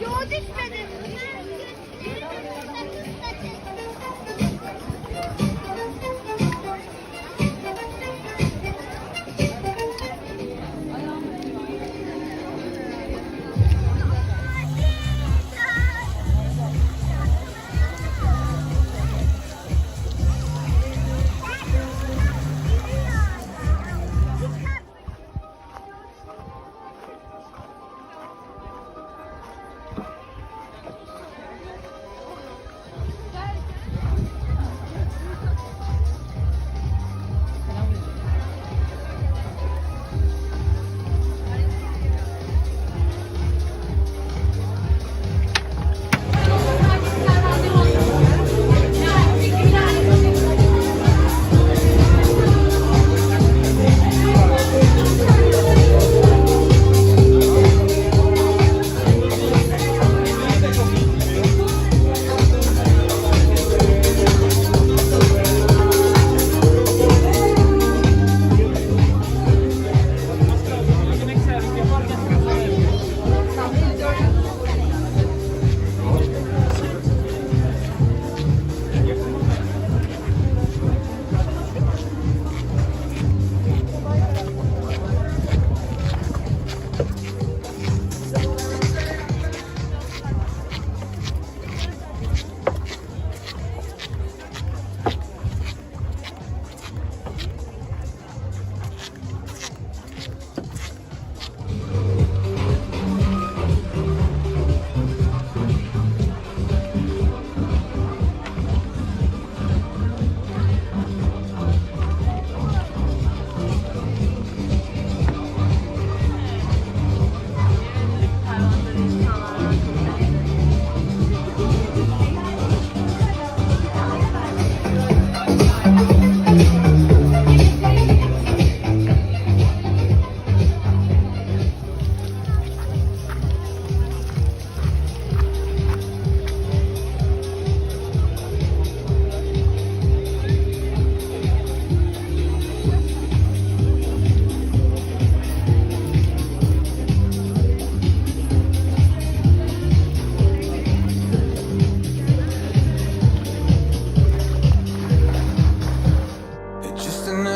Yol düşmedi.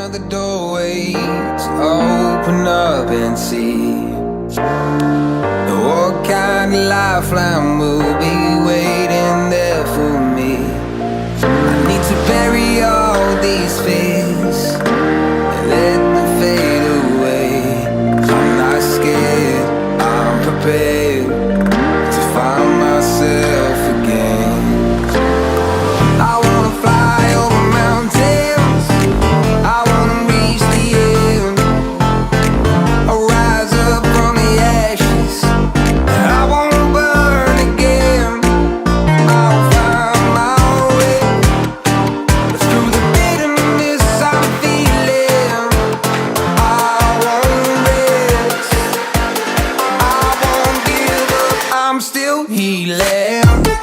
The doorway to open up and see what kind of lifeline will be waiting there for me. I need to bury all these fears and let them fade away. I'm not scared, I'm prepared to find myself again. I wanna fly over mountains, I wanna reach the end. I'll rise up from the ashes, I wanna burn again. I'll find my way through the bitterness I'm feeling. I won't rest, I won't give up, I'm still healing.